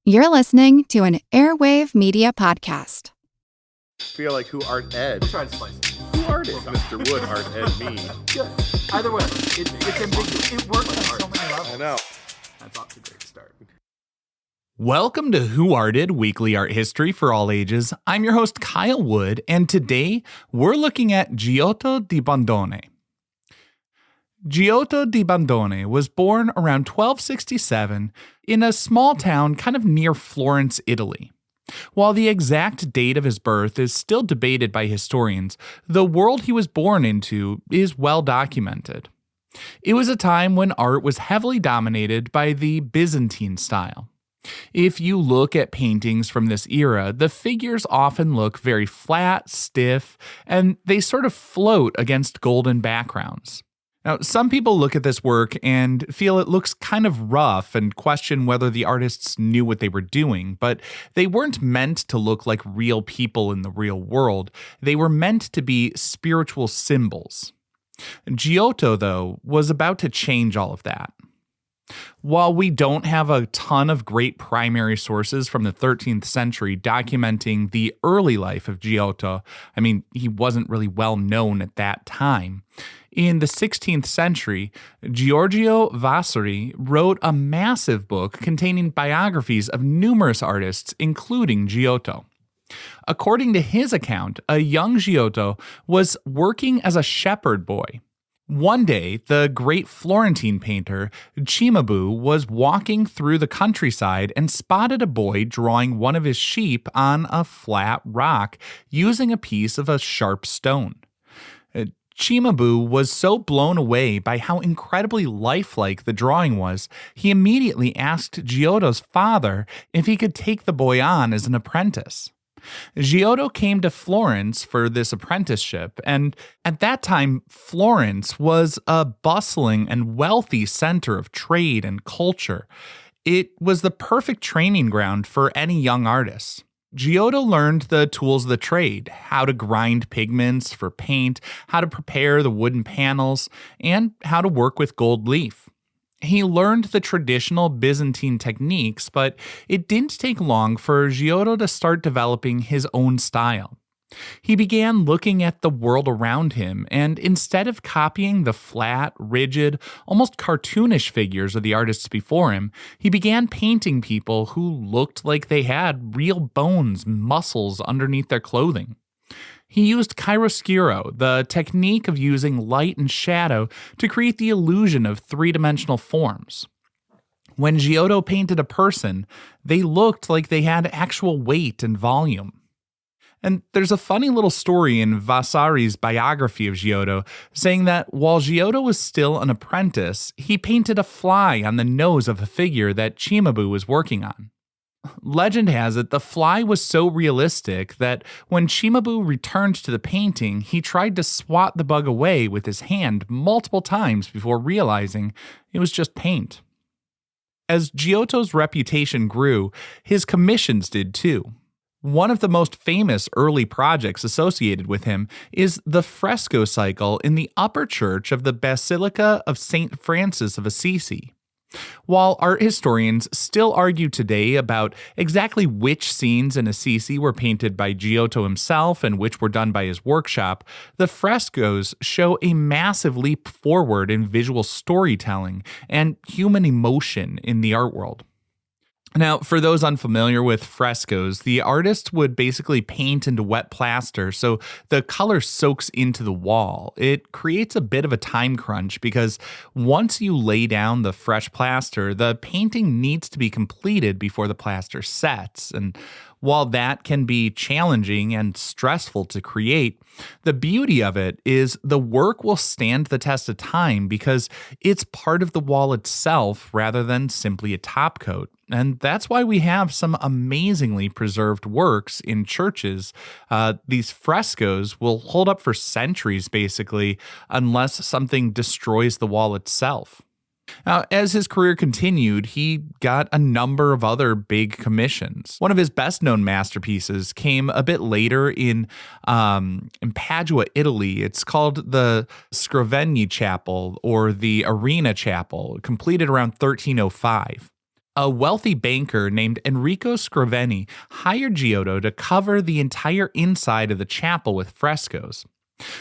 You're listening to an Airwave Media Podcast. Feel like who art Ed? Try to slice it. Who art is Mr. Wood art Ed me? Good. Either way, it's ambiguous. It works on so many levels. I know. That's off to a great start. Welcome to Who Arted, weekly art history for all ages. I'm your host, Kyle Wood, and today we're looking at Giotto di Bondone. Giotto di Bondone was born around 1267 in a small town kind of near Florence, Italy. While the exact date of his birth is still debated by historians, the world he was born into is well documented. It was a time when art was heavily dominated by the Byzantine style. If you look at paintings from this era, the figures often look very flat, stiff, and they sort of float against golden backgrounds. Now, some people look at this work and feel it looks kind of rough and question whether the artists knew what they were doing, but they weren't meant to look like real people in the real world. They were meant to be spiritual symbols. Giotto, though, was about to change all of that. While we don't have a ton of great primary sources from the 13th century documenting the early life of Giotto, he wasn't really well known at that time. In the 16th century, Giorgio Vasari wrote a massive book containing biographies of numerous artists, including Giotto. According to his account, a young Giotto was working as a shepherd boy. One day, the great Florentine painter Cimabue was walking through the countryside and spotted a boy drawing one of his sheep on a flat rock using a piece of a sharp stone. Cimabue was so blown away by how incredibly lifelike the drawing was, he immediately asked Giotto's father if he could take the boy on as an apprentice. Giotto came to Florence for this apprenticeship, and at that time, Florence was a bustling and wealthy center of trade and culture. It was the perfect training ground for any young artist. Giotto learned the tools of the trade, how to grind pigments for paint, how to prepare the wooden panels, and how to work with gold leaf. He learned the traditional Byzantine techniques, but it didn't take long for Giotto to start developing his own style. He began looking at the world around him, and instead of copying the flat, rigid, almost cartoonish figures of the artists before him, he began painting people who looked like they had real bones and muscles underneath their clothing. He used chiaroscuro, the technique of using light and shadow to create the illusion of three-dimensional forms. When Giotto painted a person, they looked like they had actual weight and volume. And there's a funny little story in Vasari's biography of Giotto saying that while Giotto was still an apprentice, he painted a fly on the nose of a figure that Cimabue was working on. Legend has it the fly was so realistic that when Cimabue returned to the painting, he tried to swat the bug away with his hand multiple times before realizing it was just paint. As Giotto's reputation grew, his commissions did too. One of the most famous early projects associated with him is the fresco cycle in the upper church of the Basilica of St. Francis of Assisi. While art historians still argue today about exactly which scenes in Assisi were painted by Giotto himself and which were done by his workshop, the frescoes show a massive leap forward in visual storytelling and human emotion in the art world. Now, for those unfamiliar with frescoes, the artist would basically paint into wet plaster so the color soaks into the wall. It creates a bit of a time crunch because once you lay down the fresh plaster, the painting needs to be completed before the plaster sets. And while that can be challenging and stressful to create, the beauty of it is the work will stand the test of time because it's part of the wall itself rather than simply a top coat. And that's why we have some amazingly preserved works in churches. These frescoes will hold up for centuries, basically, unless something destroys the wall itself. Now, as his career continued, he got a number of other big commissions. One of his best-known masterpieces came a bit later in Padua, Italy. It's called the Scrovegni Chapel, or the Arena Chapel, completed around 1305. A wealthy banker named Enrico Scriveni hired Giotto to cover the entire inside of the chapel with frescoes.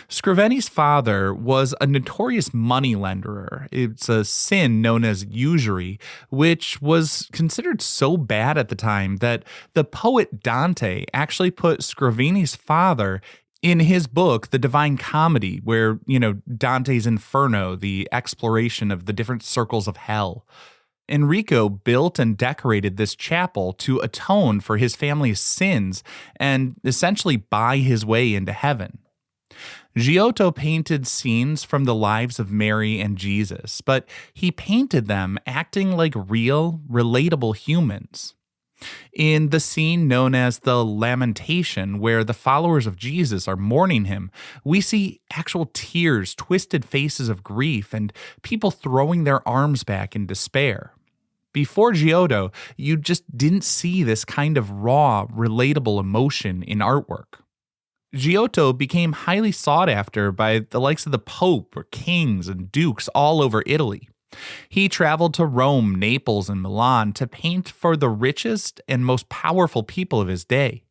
Scriveni's father was a notorious moneylenderer. It's a sin known as usury, which was considered so bad at the time that the poet Dante actually put Scriveni's father in his book, The Divine Comedy, where, Dante's Inferno, the exploration of the different circles of hell. Enrico built and decorated this chapel to atone for his family's sins and essentially buy his way into heaven. Giotto painted scenes from the lives of Mary and Jesus, but he painted them acting like real, relatable humans. In the scene known as the Lamentation, where the followers of Jesus are mourning him, we see actual tears, twisted faces of grief, and people throwing their arms back in despair. Before Giotto, you just didn't see this kind of raw, relatable emotion in artwork. Giotto became highly sought after by the likes of the Pope or kings and dukes all over Italy. He traveled to Rome, Naples, and Milan to paint for the richest and most powerful people of his day.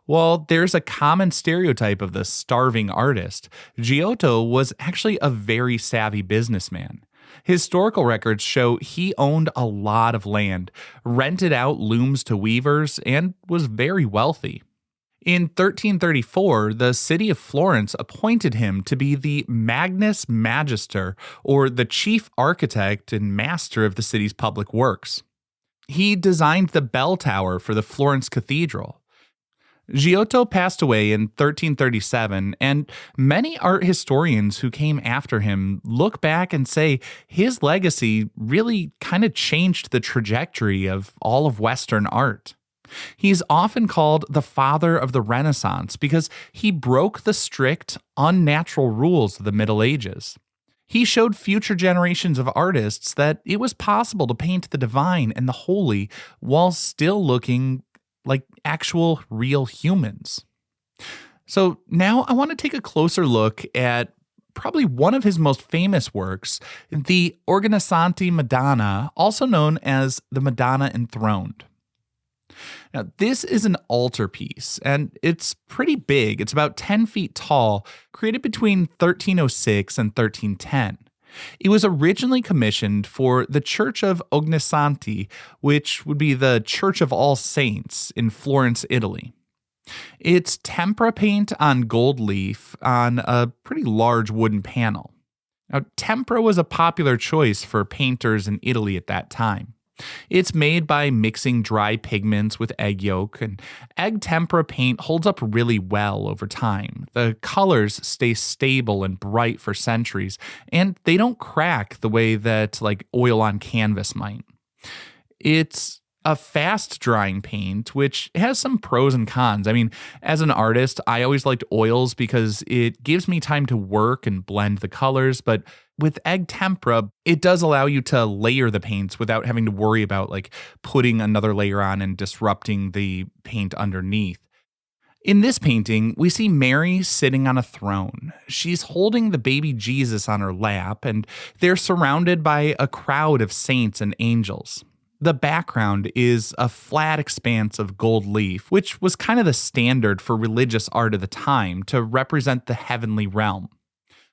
While there's a common stereotype of the starving artist, Giotto was actually a very savvy businessman. Historical records show he owned a lot of land, rented out looms to weavers, and was very wealthy. In 1334, the city of Florence appointed him to be the Magnus Magister, or the chief architect and master of the city's public works. He designed the bell tower for the Florence Cathedral. Giotto passed away in 1337, and many art historians who came after him look back and say his legacy really kind of changed the trajectory of all of Western art. He's often called the father of the Renaissance because he broke the strict, unnatural rules of the Middle Ages. He showed future generations of artists that it was possible to paint the divine and the holy while still looking like actual, real humans. So now I want to take a closer look at probably one of his most famous works, the Ognissanti Madonna, also known as the Madonna Enthroned. Now, this is an altarpiece, and it's pretty big. It's about 10 feet tall, created between 1306 and 1310. It was originally commissioned for the Church of Ognissanti, which would be the Church of All Saints in Florence, Italy. It's tempera paint on gold leaf on a pretty large wooden panel. Now, tempera was a popular choice for painters in Italy at that time. It's made by mixing dry pigments with egg yolk, and egg tempera paint holds up really well over time. The colors stay stable and bright for centuries, and they don't crack the way that oil on canvas might. It's a fast drying paint, which has some pros and cons. I mean, as an artist, I always liked oils because it gives me time to work and blend the colors, but with egg tempera, it does allow you to layer the paints without having to worry about putting another layer on and disrupting the paint underneath. In this painting, we see Mary sitting on a throne. She's holding the baby Jesus on her lap, and they're surrounded by a crowd of saints and angels. The background is a flat expanse of gold leaf, which was kind of the standard for religious art of the time to represent the heavenly realm.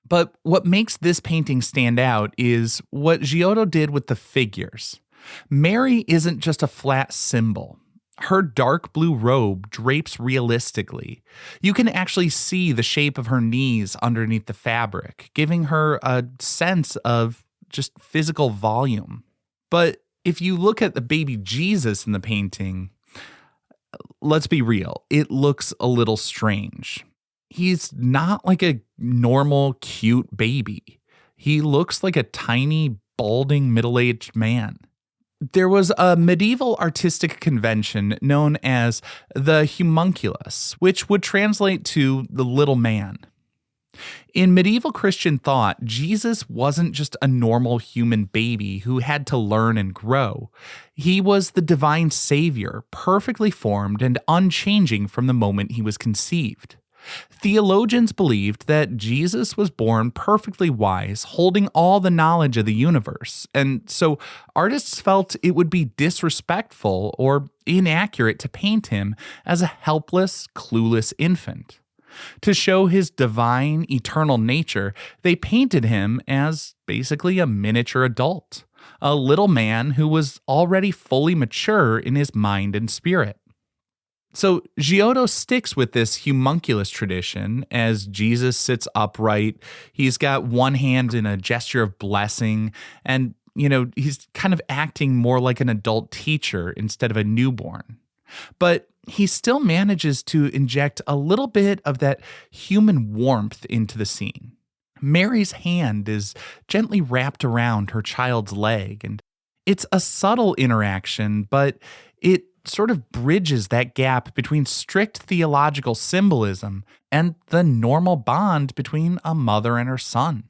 But what makes this painting stand out is what Giotto did with the figures. Mary isn't just a flat symbol. Her dark blue robe drapes realistically. You can actually see the shape of her knees underneath the fabric, giving her a sense of just physical volume. But if you look at the baby Jesus in the painting, let's be real, it looks a little strange. He's not like a normal, cute baby. He looks like a tiny, balding, middle-aged man. There was a medieval artistic convention known as the homunculus, which would translate to the little man. In medieval Christian thought, Jesus wasn't just a normal human baby who had to learn and grow. He was the divine savior, perfectly formed and unchanging from the moment he was conceived. Theologians believed that Jesus was born perfectly wise, holding all the knowledge of the universe, and so artists felt it would be disrespectful or inaccurate to paint him as a helpless, clueless infant. To show his divine, eternal nature, they painted him as basically a miniature adult, a little man who was already fully mature in his mind and spirit. So Giotto sticks with this homunculus tradition as Jesus sits upright. He's got one hand in a gesture of blessing, and, he's kind of acting more like an adult teacher instead of a newborn. But he still manages to inject a little bit of that human warmth into the scene. Mary's hand is gently wrapped around her child's leg, and it's a subtle interaction, but it sort of bridges that gap between strict theological symbolism and the normal bond between a mother and her son.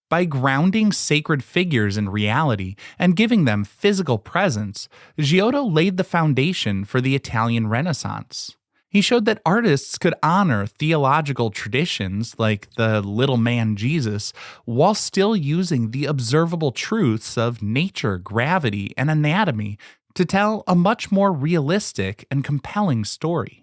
By grounding sacred figures in reality and giving them physical presence, Giotto laid the foundation for the Italian Renaissance. He showed that artists could honor theological traditions like the little man Jesus while still using the observable truths of nature, gravity, and anatomy to tell a much more realistic and compelling story.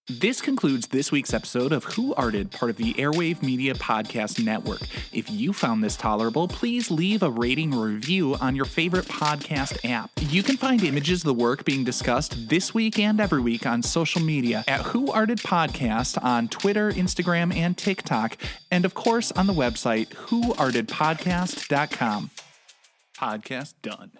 This concludes this week's episode of Who Arted, part of the Airwave Media Podcast Network. If you found this tolerable, please leave a rating or review on your favorite podcast app. You can find images of the work being discussed this week and every week on social media at Who Arted Podcast on Twitter, Instagram, and TikTok, and of course on the website whoartedpodcast.com. Podcast done.